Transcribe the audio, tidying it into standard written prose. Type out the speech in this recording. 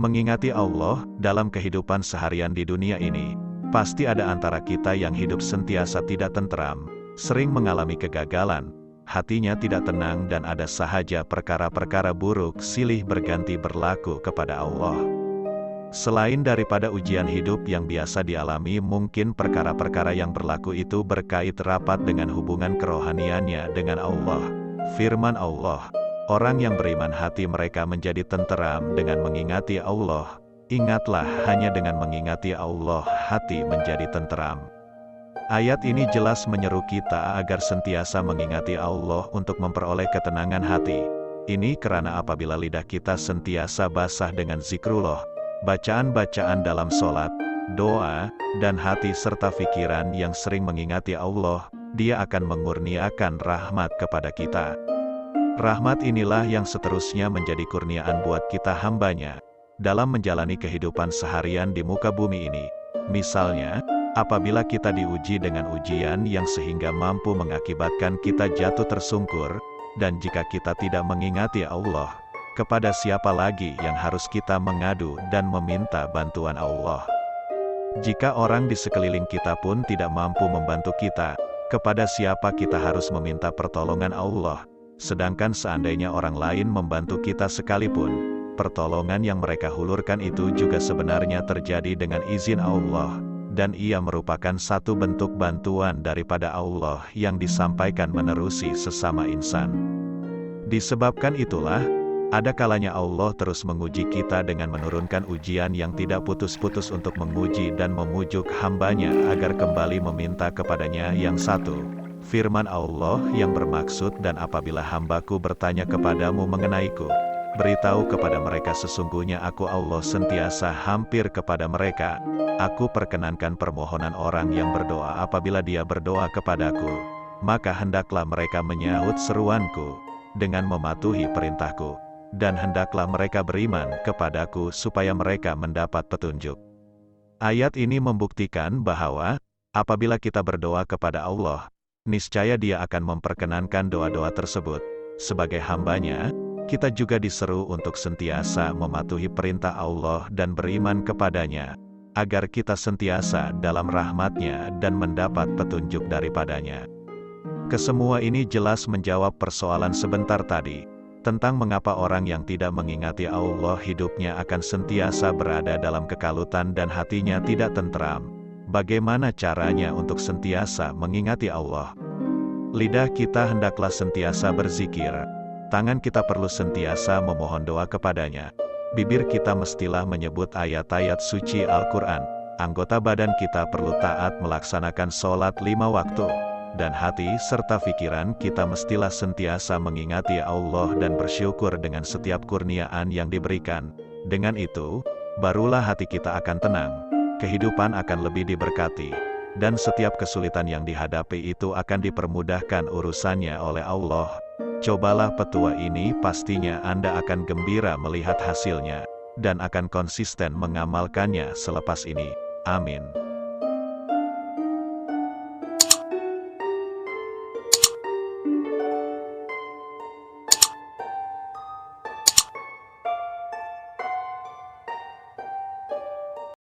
Mengingati Allah dalam kehidupan seharian di dunia ini, pasti ada antara kita yang hidup sentiasa tidak tentram, sering mengalami kegagalan, hatinya tidak tenang dan ada sahaja perkara-perkara buruk silih berganti berlaku kepada Allah. Selain daripada ujian hidup yang biasa dialami, mungkin perkara-perkara yang berlaku itu berkait rapat dengan hubungan kerohaniannya dengan Allah. Firman Allah, orang yang beriman hati mereka menjadi tenteram dengan mengingati Allah. Ingatlah, hanya dengan mengingati Allah hati menjadi tenteram. Ayat ini jelas menyeru kita agar sentiasa mengingati Allah untuk memperoleh ketenangan hati. Ini karena apabila lidah kita sentiasa basah dengan zikrullah, bacaan-bacaan dalam sholat, doa, dan hati serta pikiran yang sering mengingati Allah, Dia akan mengurniakan rahmat kepada kita. Rahmat inilah yang seterusnya menjadi kurniaan buat kita hambanya, dalam menjalani kehidupan seharian di muka bumi ini. Misalnya, apabila kita diuji dengan ujian yang sehingga mampu mengakibatkan kita jatuh tersungkur, dan jika kita tidak mengingati Allah, kepada siapa lagi yang harus kita mengadu dan meminta bantuan Allah? Jika orang di sekeliling kita pun tidak mampu membantu kita, kepada siapa kita harus meminta pertolongan Allah? Sedangkan seandainya orang lain membantu kita sekalipun, pertolongan yang mereka hulurkan itu juga sebenarnya terjadi dengan izin Allah, dan ia merupakan satu bentuk bantuan daripada Allah yang disampaikan menerusi sesama insan. Disebabkan itulah, ada kalanya Allah terus menguji kita dengan menurunkan ujian yang tidak putus-putus untuk menguji dan memujuk hambanya agar kembali meminta kepadanya yang satu. Firman Allah yang bermaksud, dan apabila hambaku bertanya kepadamu mengenaiku, beritahu kepada mereka sesungguhnya aku Allah sentiasa hampir kepada mereka. Aku perkenankan permohonan orang yang berdoa apabila dia berdoa kepadaku, maka hendaklah mereka menyahut seruanku dengan mematuhi perintahku. Dan hendaklah mereka beriman kepadaku supaya mereka mendapat petunjuk. Ayat ini membuktikan bahwa, apabila kita berdoa kepada Allah, niscaya Dia akan memperkenankan doa-doa tersebut. Sebagai hambanya, kita juga diseru untuk sentiasa mematuhi perintah Allah dan beriman kepadanya, agar kita sentiasa dalam rahmat-Nya dan mendapat petunjuk daripadanya. Kesemua ini jelas menjawab persoalan sebentar tadi, tentang mengapa orang yang tidak mengingati Allah hidupnya akan sentiasa berada dalam kekalutan dan hatinya tidak tentram. Bagaimana caranya untuk sentiasa mengingati Allah? Lidah kita hendaklah sentiasa berzikir, tangan kita perlu sentiasa memohon doa kepadanya, bibir kita mestilah menyebut ayat-ayat suci Al-Quran, anggota badan kita perlu taat melaksanakan sholat 5 waktu, dan hati serta pikiran kita mestilah sentiasa mengingati Allah dan bersyukur dengan setiap kurniaan yang diberikan. Dengan itu, barulah hati kita akan tenang, kehidupan akan lebih diberkati, dan setiap kesulitan yang dihadapi itu akan dipermudahkan urusannya oleh Allah. Cobalah petua ini, pastinya Anda akan gembira melihat hasilnya, dan akan konsisten mengamalkannya selepas ini. Amin.